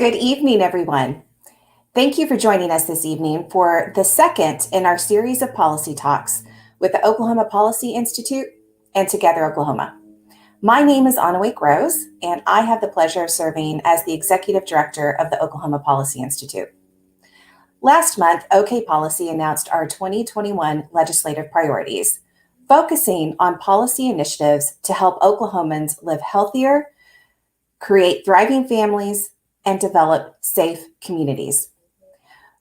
Good evening, everyone. Thank you for joining us this evening for the second in our series of policy talks with the Oklahoma Policy Institute and Together Oklahoma. My name is Anawake Rose, and I have the pleasure of serving as the Executive Director of the Oklahoma Policy Institute. Last month, OK Policy announced our 2021 legislative priorities, focusing on policy initiatives to help Oklahomans live healthier, create thriving families, and develop safe communities.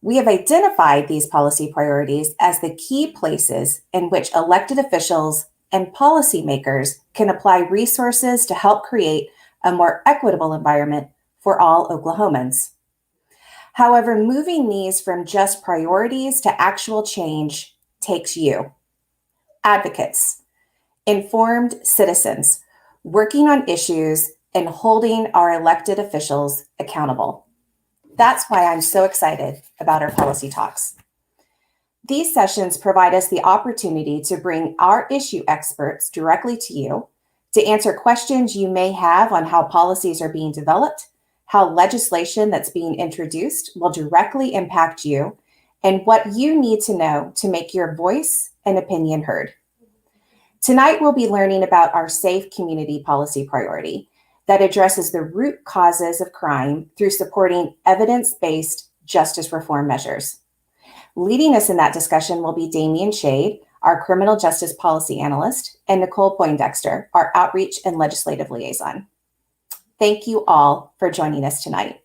We have identified these policy priorities as the key places in which elected officials and policymakers can apply resources to help create a more equitable environment for all Oklahomans. However, moving these from just priorities to actual change takes you, advocates, informed citizens, working on issues and holding our elected officials accountable. That's why I'm so excited about our policy talks. These sessions provide us the opportunity to bring our issue experts directly to you to answer questions you may have on how policies are being developed, how legislation that's being introduced will directly impact you, and what you need to know to make your voice and opinion heard. Tonight, we'll be learning about our safe community policy priority that addresses the root causes of crime through supporting evidence-based justice reform measures. Leading us in that discussion will be Damian Shade, our criminal justice policy analyst, and Nicole Poindexter, our outreach and legislative liaison. Thank you all for joining us tonight.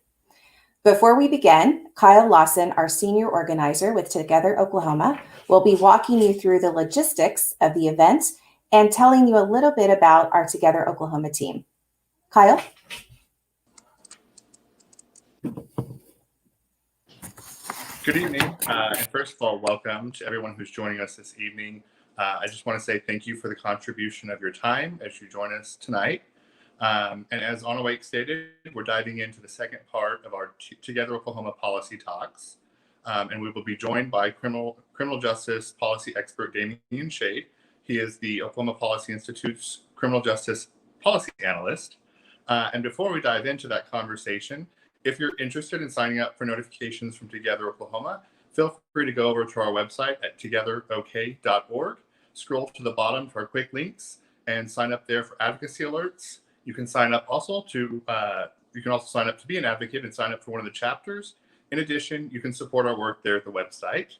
Before we begin, Kyle Lawson, our senior organizer with Together Oklahoma, will be walking you through the logistics of the event and telling you a little bit about our Together Oklahoma team. Kyle? Good evening, and first of all, welcome to everyone who's joining us this evening. I just want to say thank you for the contribution of your time as you join us tonight. And as Anawake stated, we're diving into the second part of our Together Oklahoma policy talks, and we will be joined by criminal justice policy expert Damian Shade. He is the Oklahoma Policy Institute's criminal justice policy analyst. And before we dive into that conversation, if you're interested in signing up for notifications from Together Oklahoma, feel free to go over to our website at togetherok.org, scroll to the bottom to our quick links, and sign up there for advocacy alerts. You can sign up also to sign up to be an advocate and sign up for one of the chapters. In addition, you can support our work there at the website.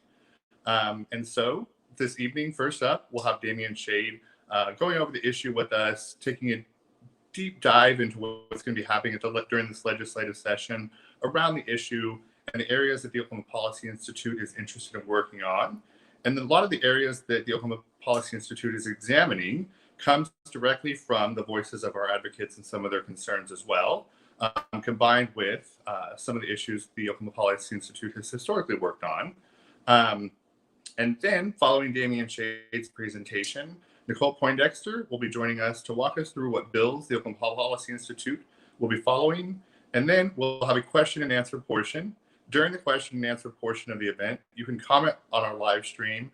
And so this evening, first up, we'll have Damian Shade going over the issue with us, taking a deep dive into what's going to be happening during this legislative session around the issue and the areas that the Oklahoma Policy Institute is interested in working on. And a lot of the areas that the Oklahoma Policy Institute is examining comes directly from the voices of our advocates and some of their concerns as well, combined with some of the issues the Oklahoma Policy Institute has historically worked on. And then following Damian Shade's presentation, Nicole Poindexter will be joining us to walk us through what bills the Oklahoma Policy Institute will be following. And then we'll have a question and answer portion. During the question and answer portion of the event, you can comment on our live stream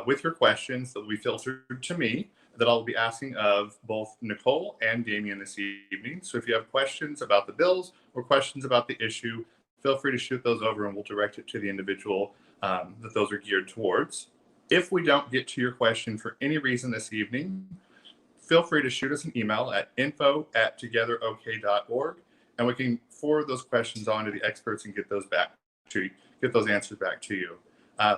with your questions that will be filtered to me that I'll be asking of both Nicole and Damian this evening. So if you have questions about the bills or questions about the issue, feel free to shoot those over and we'll direct it to the individual that those are geared towards. If we don't get to your question for any reason this evening, feel free to shoot us an email at info@togetherok.org, and we can forward those questions on to the experts and get those answers back to you.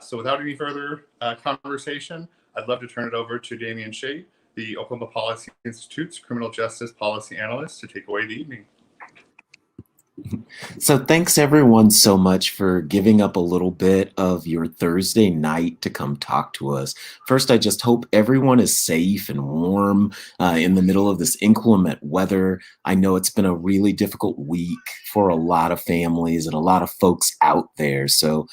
So without any further conversation, I'd love to turn it over to Damian Shade, the Oklahoma Policy Institute's criminal justice policy analyst, to take away the evening. So thanks everyone so much for giving up a little bit of your Thursday night to come talk to us. First, I just hope everyone is safe and warm in the middle of this inclement weather. I know it's been a really difficult week for a lot of families and a lot of folks out there. So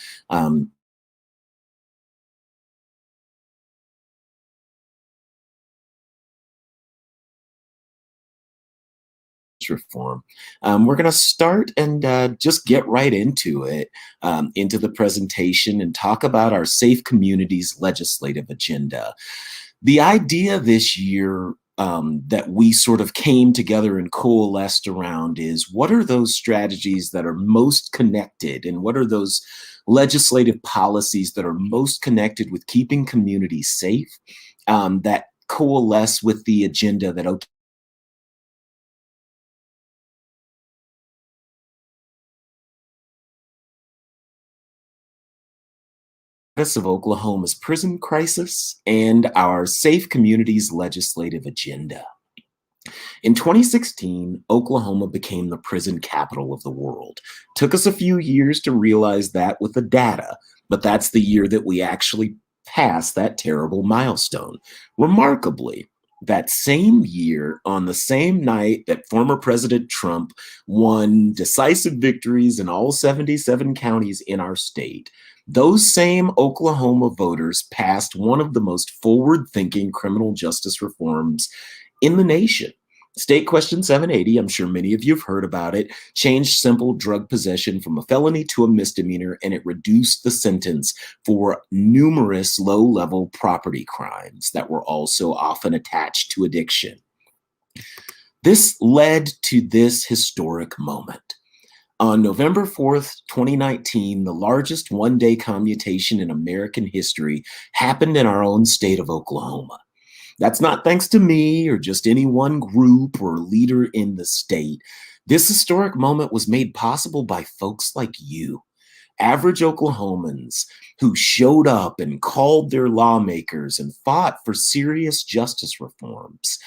reform. We're going to start and just get right into it, into the presentation and talk about our Safe Communities legislative agenda. The idea this year that we sort of came together and coalesced around is, what are those strategies that are most connected, and what are those legislative policies that are most connected with keeping communities safe, that coalesce with the agenda that of Oklahoma's prison crisis and our Safe Communities legislative agenda. In 2016, Oklahoma became the prison capital of the world. Took us a few years to realize that with the data, but that's the year that we actually passed that terrible milestone. Remarkably, that same year, on the same night that former President Trump won decisive victories in all 77 counties in our state, those same Oklahoma voters passed one of the most forward-thinking criminal justice reforms in the nation. State Question 780, I'm sure many of you have heard about it, changed simple drug possession from a felony to a misdemeanor, and it reduced the sentence for numerous low-level property crimes that were also often attached to addiction. This led to this historic moment. On November 4th, 2019, the largest one-day commutation in American history happened in our own state of Oklahoma. That's not thanks to me or just any one group or leader in the state. This historic moment was made possible by folks like you, average Oklahomans who showed up and called their lawmakers and fought for serious justice reforms.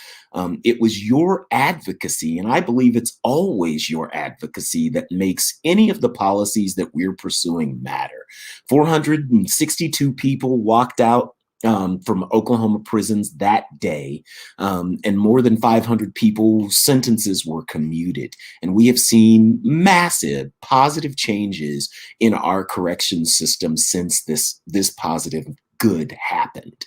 It was your advocacy, and I believe it's always your advocacy, that makes any of the policies that we're pursuing matter. 462 people walked out from Oklahoma prisons that day, and more than 500 people's sentences were commuted. And we have seen massive positive changes in our correction system since this positive good happened.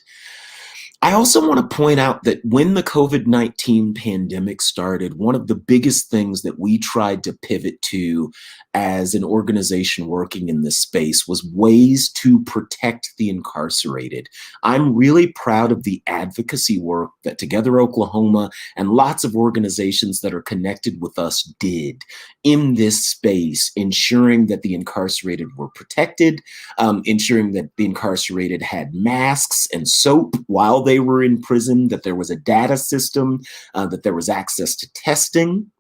I also want to point out that when the COVID-19 pandemic started, one of the biggest things that we tried to pivot to as an organization working in this space was ways to protect the incarcerated. I'm really proud of the advocacy work that Together Oklahoma and lots of organizations that are connected with us did in this space, ensuring that the incarcerated were protected, ensuring that the incarcerated had masks and soap while they were in prison, that there was a data system, that there was access to testing.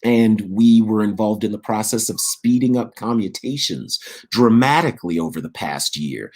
And we were involved in the process of speeding up commutations dramatically over the past year,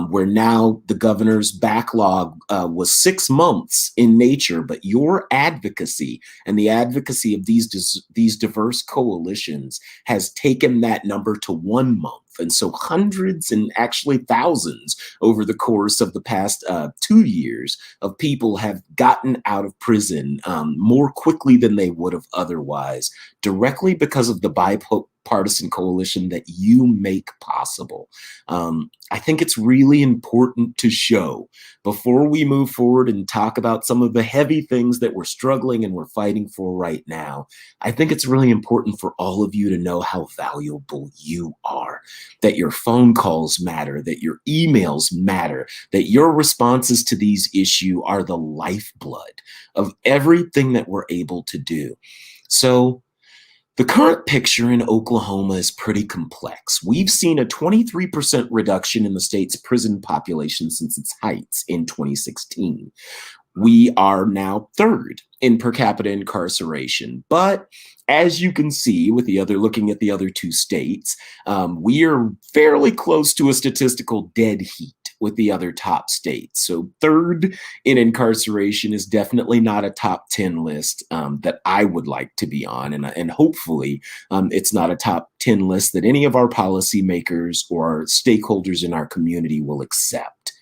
where now the governor's backlog was 6 months in nature, but your advocacy and the advocacy of these diverse coalitions has taken that number to 1 month. And so hundreds and actually thousands over the course of the past 2 years of people have gotten out of prison more quickly than they would have otherwise, directly because of the bipartisan coalition that you make possible. I think it's really important to show, before we move forward and talk about some of the heavy things that we're struggling and we're fighting for right now, I think it's really important for all of you to know how valuable you are, that your phone calls matter, that your emails matter, that your responses to these issues are the lifeblood of everything that we're able to do. So the current picture in Oklahoma is pretty complex. We've seen a 23% reduction in the state's prison population since its heights in 2016. We are now third in per capita incarceration. But as you can see with looking at the other two states, we are fairly close to a statistical dead heat with the other top states. So third in incarceration is definitely not a top 10 list that I would like to be on. And hopefully it's not a top 10 list that any of our policymakers or stakeholders in our community will accept.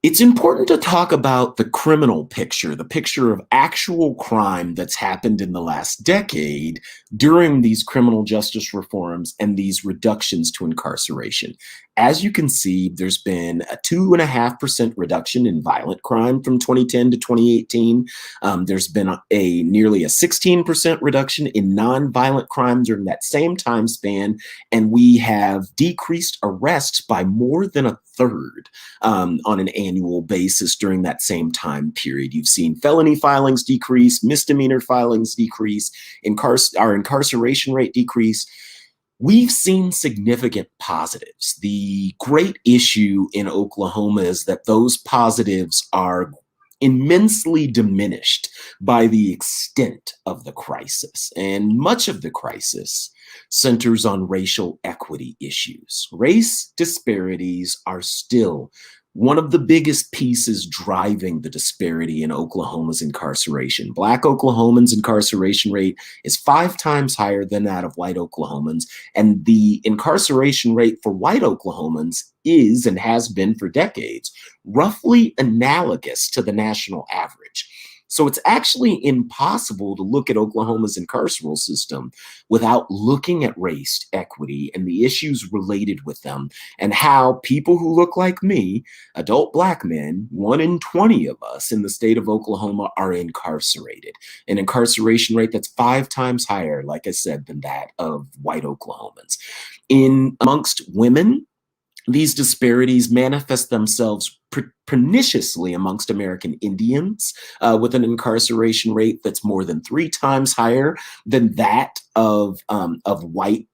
It's important to talk about the criminal picture, the picture of actual crime that's happened in the last decade during these criminal justice reforms and these reductions to incarceration. as you can see, there's been a 2.5% reduction in violent crime from 2010 to 2018. There's been a nearly a 16% reduction in nonviolent crime during that same time span, and we have decreased arrests by more than a third on an annual basis during that same time period. You've seen felony filings decrease, misdemeanor filings decrease, our incarceration rate decrease. We've seen significant positives. The great issue in Oklahoma is that those positives are immensely diminished by the extent of the crisis. And much of the crisis centers on racial equity issues. Race disparities are still one of the biggest pieces driving the disparity in Oklahoma's incarceration. Black Oklahomans' incarceration rate is 5 times higher than that of white Oklahomans, and the incarceration rate for white Oklahomans is and has been for decades roughly analogous to the national average. So it's actually impossible to look at Oklahoma's incarceral system without looking at race equity and the issues related with them, and how people who look like me, adult Black men, 1 in 20 of us in the state of Oklahoma, are incarcerated. An incarceration rate that's 5 times higher, like I said, than that of white Oklahomans. Amongst women, these disparities manifest themselves perniciously amongst American Indians, with an incarceration rate that's more than 3 times higher than that of white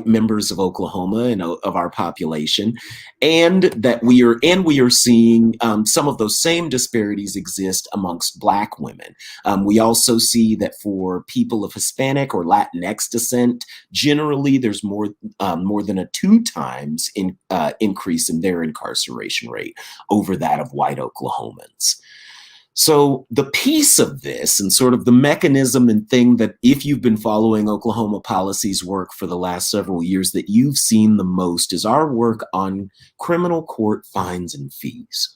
members of Oklahoma and of our population, and that we are seeing some of those same disparities exist amongst Black women. We also see that for people of Hispanic or Latinx descent, generally there's more than a 2 times increase in their incarceration rate over that of white Oklahomans. So the piece of this and sort of the mechanism and thing that, if you've been following Oklahoma policy's work for the last several years, that you've seen the most is our work on criminal court fines and fees.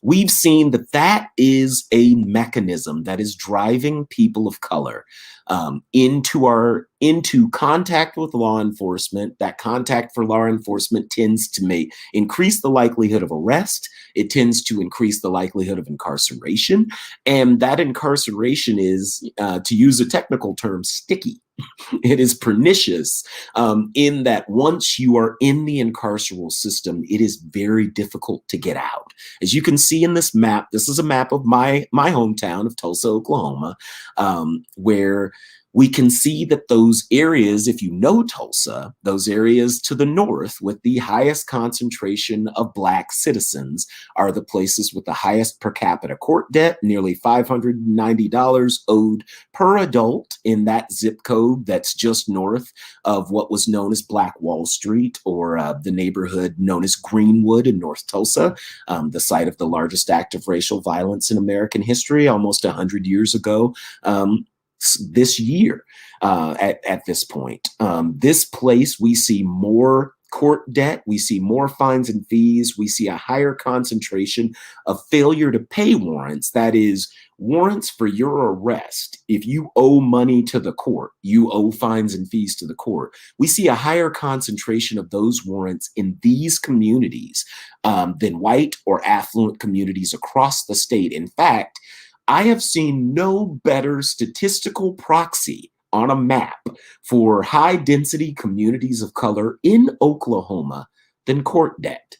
We've seen that is a mechanism that is driving people of color into contact with law enforcement. That contact for law enforcement tends to increase the likelihood of arrest. It tends to increase the likelihood of incarceration. And that incarceration is, to use a technical term, sticky. It is pernicious in that once you are in the incarceral system, it is very difficult to get out. As you can see in this map, this is a map of my hometown of Tulsa, Oklahoma, where we can see that those areas, if you know Tulsa, those areas to the north with the highest concentration of Black citizens are the places with the highest per capita court debt, nearly $590 owed per adult in that zip code that's just north of what was known as Black Wall Street, or the neighborhood known as Greenwood in North Tulsa, the site of the largest act of racial violence in American history almost 100 years ago. This year, at this point, this place, we see more court debt, we see more fines and fees, we see a higher concentration of failure to pay warrants. That is, warrants for your arrest. If you owe money to the court, you owe fines and fees to the court. We see a higher concentration of those warrants in these communities than white or affluent communities across the state. In fact, I have seen no better statistical proxy on a map for high density communities of color in Oklahoma than court debt.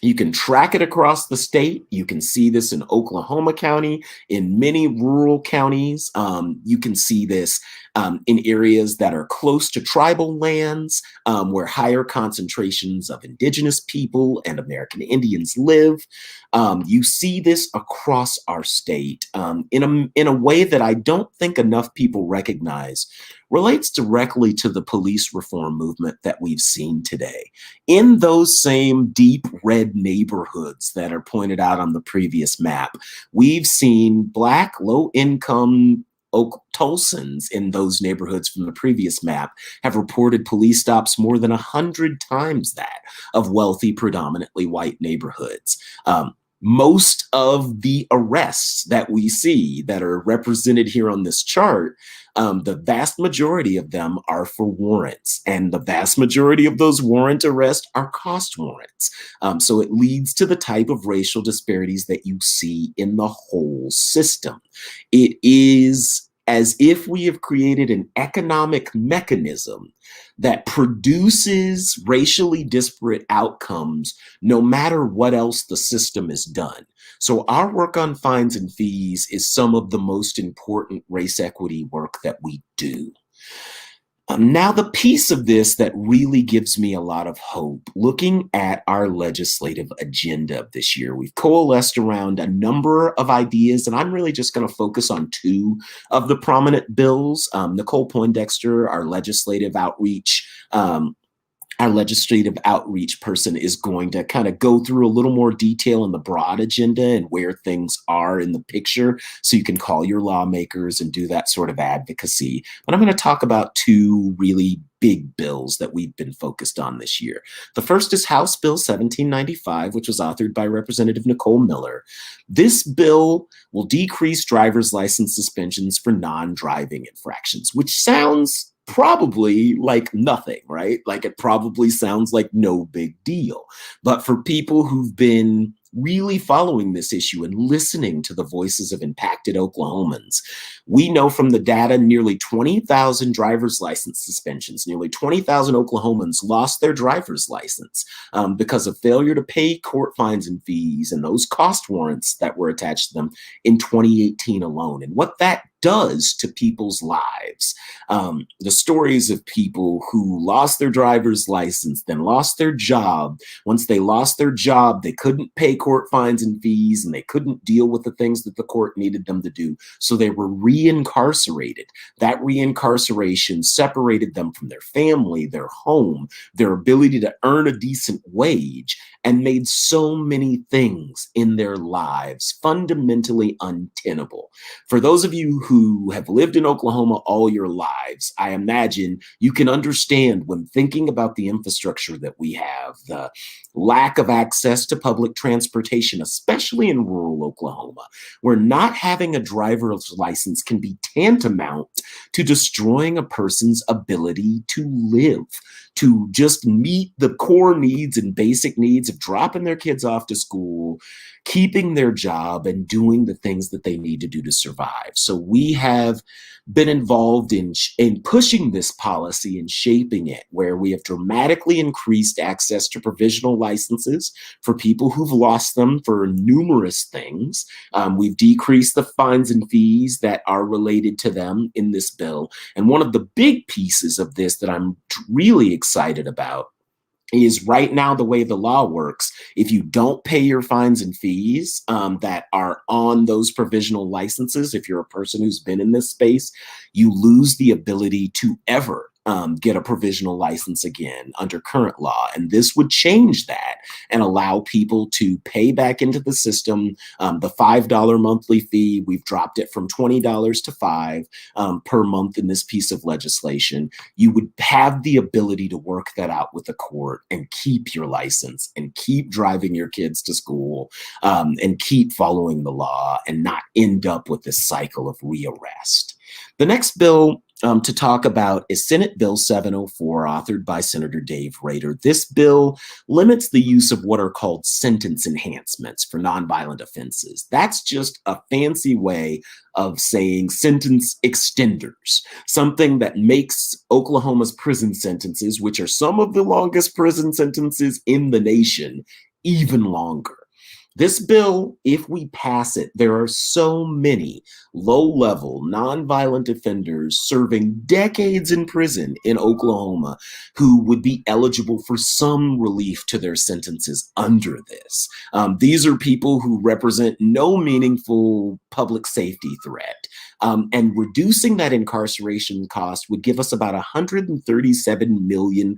You can track it across the state. You can see this in Oklahoma County, in many rural counties. You can see this in areas that are close to tribal lands, where higher concentrations of indigenous people and American Indians live. You see this across our state in a way that I don't think enough people recognize relates directly to the police reform movement that we've seen today. In those same deep red neighborhoods that are pointed out on the previous map, we've seen Black, low-income Tulsans in those neighborhoods from the previous map have reported police stops more than 100 times that of wealthy, predominantly white neighborhoods. Most of the arrests that we see that are represented here on this chart, the vast majority of them are for warrants, and the vast majority of those warrant arrests are cost warrants. So it leads to the type of racial disparities that you see in the whole system. It is as if we have created an economic mechanism that produces racially disparate outcomes no matter what else the system has done. So our work on fines and fees is some of the most important race equity work that we do. Now, the piece of this that really gives me a lot of hope, looking at our legislative agenda this year, we've coalesced around a number of ideas, and I'm really just going to focus on two of the prominent bills. Nicole Poindexter, our legislative outreach person, is going to kind of go through a little more detail in the broad agenda and where things are in the picture, so you can call your lawmakers and do that sort of advocacy. But I'm going to talk about two really big bills that we've been focused on this year. The first is House Bill 1795, which was authored by Representative Nicole Miller. This bill will decrease driver's license suspensions for non-driving infractions, which sounds probably like nothing, right? Like it probably sounds like no big deal. But for people who've been really following this issue and listening to the voices of impacted Oklahomans, we know from the data nearly 20,000 driver's license suspensions, nearly 20,000 Oklahomans lost their driver's license because of failure to pay court fines and fees and those cost warrants that were attached to them in 2018 alone. And what that does to people's lives. The stories of people who lost their driver's license, then lost their job. Once they lost their job, they couldn't pay court fines and fees, and they couldn't deal with the things that the court needed them to do. So they were reincarcerated. That reincarceration separated them from their family, their home, their ability to earn a decent wage, and made so many things in their lives fundamentally untenable. For those of you who have lived in Oklahoma all your lives, I imagine you can understand when thinking about the infrastructure that we have, the lack of access to public transportation, especially in rural Oklahoma, where not having a driver's license can be tantamount to destroying a person's ability to live, to just meet the core needs and basic needs of dropping their kids off to school, keeping their job, and doing the things that they need to do to survive. So we have been involved in pushing this policy and shaping it, where we have dramatically increased access to provisional licenses for people who've lost them for numerous things. We've decreased the fines and fees that are related to them in this bill. And one of the big pieces of this that I'm really excited about is right now the way the law works, if you don't pay your fines and fees that are on those provisional licenses, if you're a person who's been in this space, you lose the ability to ever get a provisional license again under current law. And this would change that and allow people to pay back into the system. The $5 monthly fee, we've dropped it from $20 to $5 per month in this piece of legislation. You would have the ability to work that out with the court and keep your license and keep driving your kids to school and keep following the law and not end up with this cycle of rearrest. The next bill to talk about is Senate Bill 704, authored by Senator Dave Rader. This bill limits the use of what are called sentence enhancements for nonviolent offenses. That's just a fancy way of saying sentence extenders, something that makes Oklahoma's prison sentences, which are some of the longest prison sentences in the nation, even longer. This bill, if we pass it, there are so many low-level, nonviolent offenders serving decades in prison in Oklahoma who would be eligible for some relief to their sentences under this. These are people who represent no meaningful public safety threat. And reducing that incarceration cost would give us about $137 million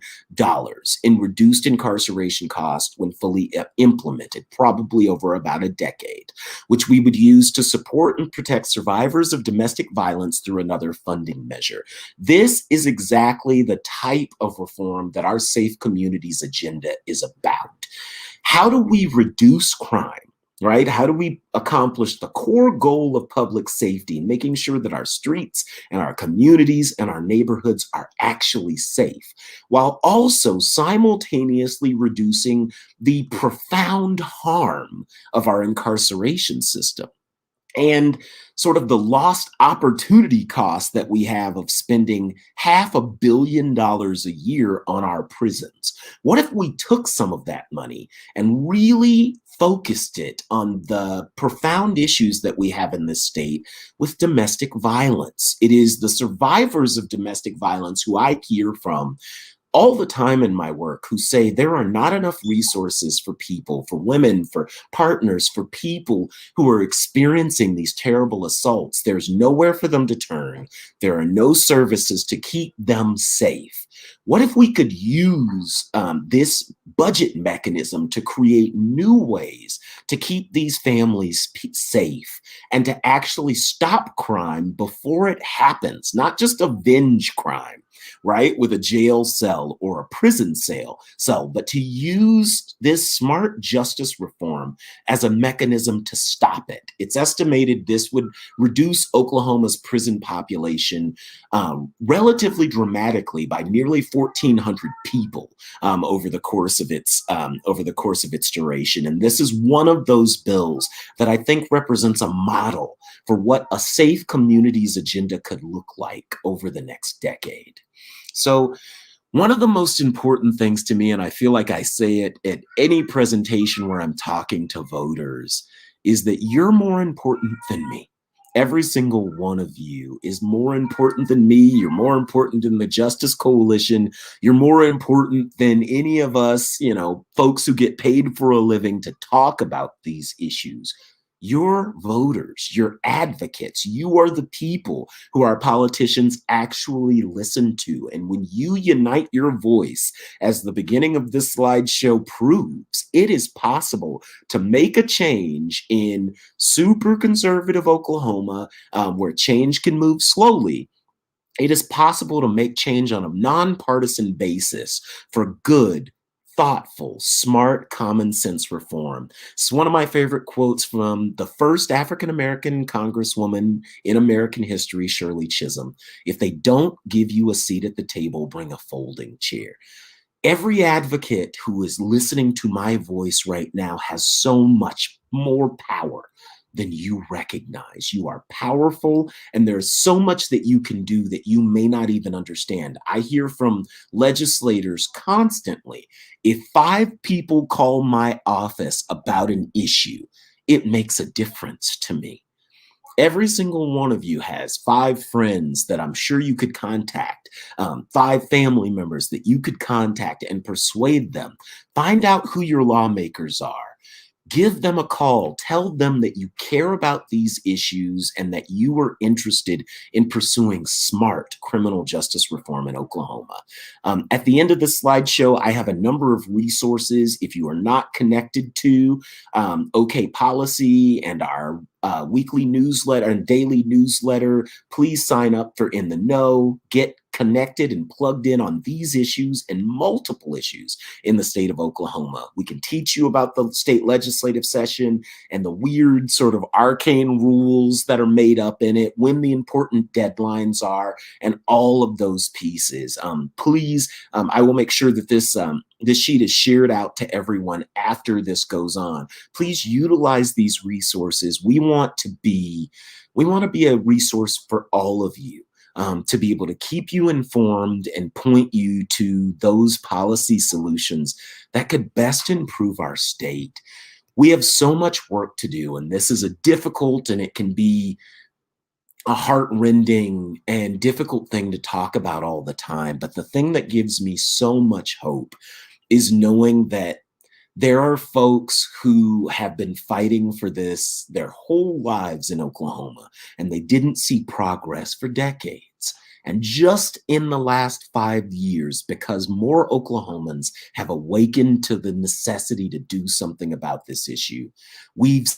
in reduced incarceration cost when fully implemented, probably over about a decade, which we would use to support and protect survivors of domestic violence through another funding measure. This is exactly the type of reform that our Safe Communities agenda is about. How do we reduce crime? right? How do we accomplish the core goal of public safety, making sure that our streets and our communities and our neighborhoods are actually safe, while also simultaneously reducing the profound harm of our incarceration system? And sort of the lost opportunity cost that we have of spending $500 million a year on our prisons. What if we took some of that money and really focused it on the profound issues that we have in this state with domestic violence? It is the survivors of domestic violence who I hear from all the time in my work who say there are not enough resources for people, for women, for partners, for people who are experiencing these terrible assaults. There's nowhere for them to turn. There are no services to keep them safe. What if we could use this budget mechanism to create new ways to keep these families safe and to actually stop crime before it happens, not just avenge crime, right, with a jail cell or a prison cell, but to use this smart justice reform as a mechanism to stop it. It's estimated this would reduce Oklahoma's prison population relatively dramatically by nearly 1,400 people over the course of its duration. And this is one of those bills that I think represents a model for what a safe communities agenda could look like over the next decade. So one of the most important things to me, and I feel like I say it at any presentation where I'm talking to voters, is that you're more important than me. Every single one of you is more important than me. You're more important than the Justice Coalition. You're more important than any of us, folks who get paid for a living to talk about these issues. Your voters, your advocates, you are the people who our politicians actually listen to. And when you unite your voice, as the beginning of this slideshow proves, it is possible to make a change in super conservative Oklahoma, where change can move slowly. It is possible to make change on a nonpartisan basis for good, thoughtful, smart, common sense reform. It's one of my favorite quotes from the first African American Congresswoman in American history, Shirley Chisholm. If they don't give you a seat at the table, bring a folding chair. Every advocate who is listening to my voice right now has so much more power than you recognize. You are powerful, and there's so much that you can do that you may not even understand. I hear from legislators constantly, if 5 people call my office about an issue, it makes a difference to me. Every single one of you has 5 friends that I'm sure you could contact, 5 family members that you could contact and persuade them. Find out who your lawmakers are. Give them a call. Tell them that you care about these issues and that you are interested in pursuing smart criminal justice reform in Oklahoma. At the end of the slideshow, I have a number of resources. If you are not connected to OK Policy and our weekly newsletter and daily newsletter, please sign up for In the Know. Get connected and plugged in on these issues and multiple issues in the state of Oklahoma. We can teach you about the state legislative session and the weird sort of arcane rules that are made up in it, when the important deadlines are, and all of those pieces. Please, I will make sure that this sheet is shared out to everyone after this goes on. Please utilize these resources. We want to be a resource for all of you. To be able to keep you informed and point you to those policy solutions that could best improve our state. We have so much work to do, and this is a difficult, and it can be a heart-rending and difficult thing to talk about all the time. But the thing that gives me so much hope is knowing that there are folks who have been fighting for this their whole lives in Oklahoma, and they didn't see progress for decades. And just in the last 5 years, because more Oklahomans have awakened to the necessity to do something about this issue, we've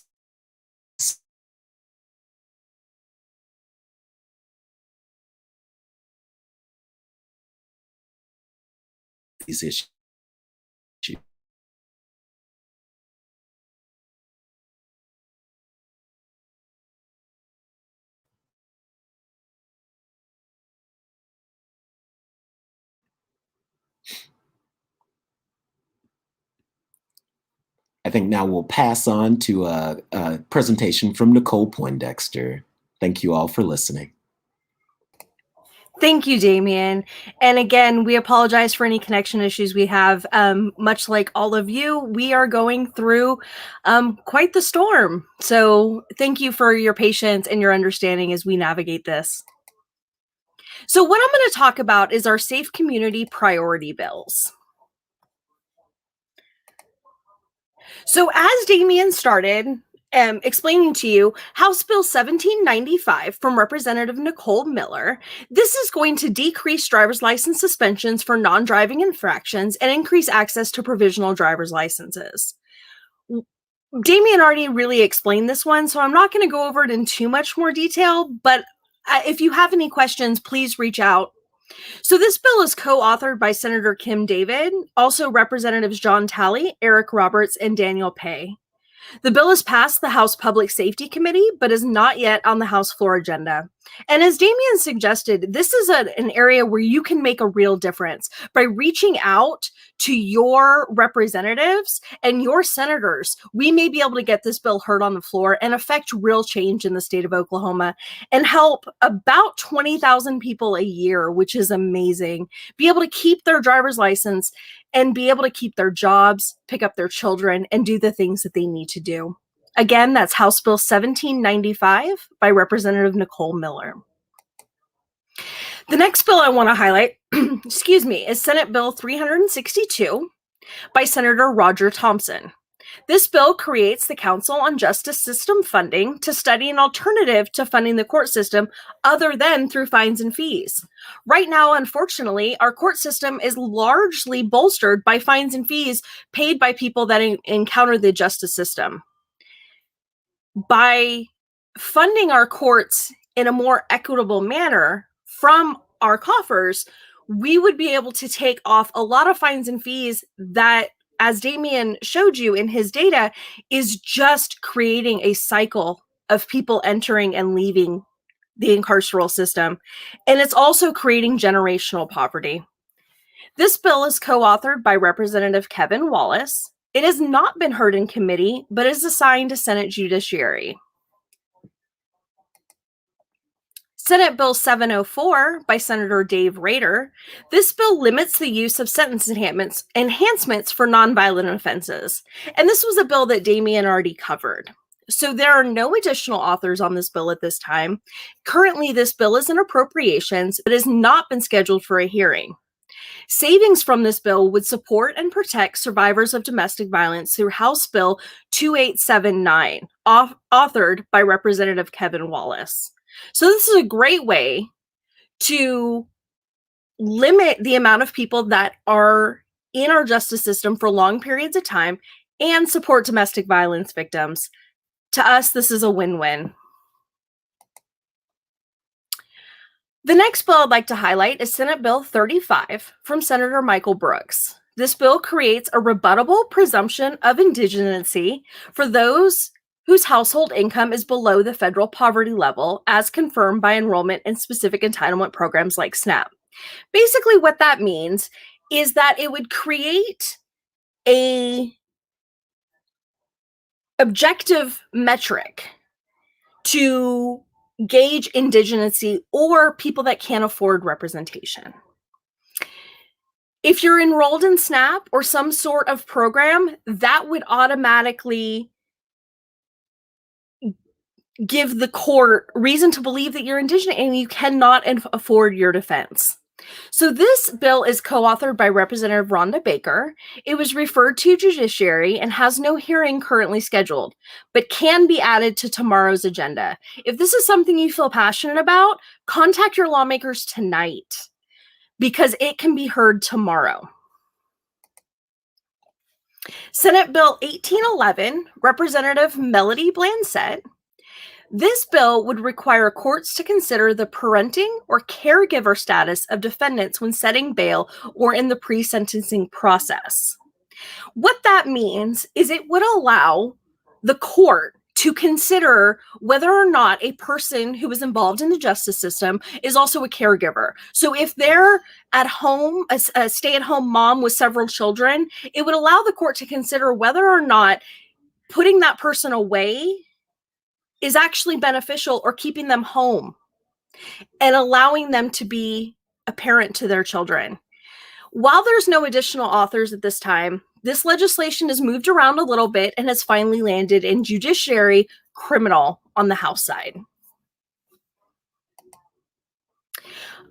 these issues. I think now we'll pass on to a presentation from Nicole Poindexter. Thank you all for listening. Thank you, Damien. And again, we apologize for any connection issues we have. Much like all of you, we are going through quite the storm. So thank you for your patience and your understanding as we navigate this. So what I'm going to talk about is our Safe Community Priority Bills. So as Damien started explaining to you, House Bill 1795 from Representative Nicole Miller, this is going to decrease driver's license suspensions for non-driving infractions and increase access to provisional driver's licenses. Damien already really explained this one, so I'm not going to go over it in too much more detail, but if you have any questions, please reach out. So this bill is co-authored by Senator Kim David, also Representatives John Talley, Eric Roberts, and Daniel Pay. The bill has passed the House Public Safety Committee, but is not yet on the House floor agenda. And as Damien suggested, this is an area where you can make a real difference by reaching out to your representatives and your senators. We may be able to get this bill heard on the floor and affect real change in the state of Oklahoma and help about 20,000 people a year, which is amazing, be able to keep their driver's license and be able to keep their jobs, pick up their children, and do the things that they need to do. Again, that's House Bill 1795 by Representative Nicole Miller. The next bill I want to highlight, is Senate Bill 362 by Senator Roger Thompson. This bill creates the Council on Justice System Funding to study an alternative to funding the court system other than through fines and fees. Right now, unfortunately, our court system is largely bolstered by fines and fees paid by people that encounter the justice system. By funding our courts in a more equitable manner from our coffers, we would be able to take off a lot of fines and fees that, as Damien showed you in his data, is just creating a cycle of people entering and leaving the incarceral system. And it's also creating generational poverty. This bill is co-authored by Representative Kevin Wallace. It has not been heard in committee, but is assigned to Senate Judiciary. Senate Bill 704 by Senator Dave Rader. This bill limits the use of sentence enhancements for nonviolent offenses. And this was a bill that Damien already covered. So there are no additional authors on this bill at this time. Currently, this bill is in appropriations, but has not been scheduled for a hearing. Savings from this bill would support and protect survivors of domestic violence through House Bill 2879, authored by Representative Kevin Wallace. So this is a great way to limit the amount of people that are in our justice system for long periods of time and support domestic violence victims. To us, this is a win-win. The next bill I'd like to highlight is Senate Bill 35 from Senator Michael Brooks. This bill creates a rebuttable presumption of indigeneity for those whose household income is below the federal poverty level, as confirmed by enrollment in specific entitlement programs like SNAP. Basically, what that means is that it would create an objective metric to gauge indigeneity or people that can't afford representation. If you're enrolled in SNAP or some sort of program, that would automatically give the court reason to believe that you're indigent and you cannot afford your defense. So this bill is co-authored by Representative Rhonda Baker. It was referred to Judiciary and has no hearing currently scheduled, but can be added to tomorrow's agenda. If this is something you feel passionate about, contact your lawmakers tonight because it can be heard tomorrow. Senate Bill 1811, Representative Melody Blansett. This bill would require courts to consider the parenting or caregiver status of defendants when setting bail or in the pre-sentencing process. What that means is it would allow the court to consider whether or not a person who is involved in the justice system is also a caregiver. So if they're at home, a stay-at-home mom with several children, it would allow the court to consider whether or not putting that person away is actually beneficial or keeping them home and allowing them to be a parent to their children. While there's no additional authors at this time, this legislation has moved around a little bit and has finally landed in judiciary criminal on the House side.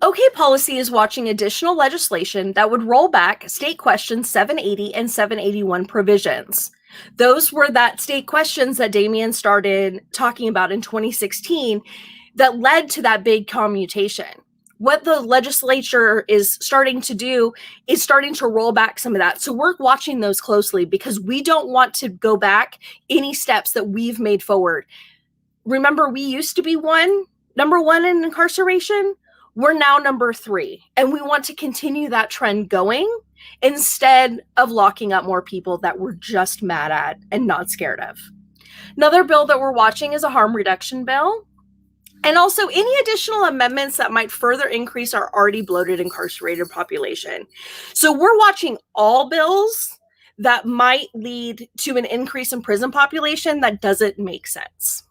OK Policy is watching additional legislation that would roll back State Question 780 and 781 provisions. Those were that state questions that Damien started talking about in 2016 that led to that big commutation. What the legislature is starting to do is starting to roll back some of that. So we're watching those closely because we don't want to go back any steps that we've made forward. Remember, we used to be number one in incarceration. We're now number 3. And we want to continue that trend going instead of locking up more people that we're just mad at and not scared of. Another bill that we're watching is a harm reduction bill. And also any additional amendments that might further increase our already bloated incarcerated population. So we're watching all bills that might lead to an increase in prison population that doesn't make sense.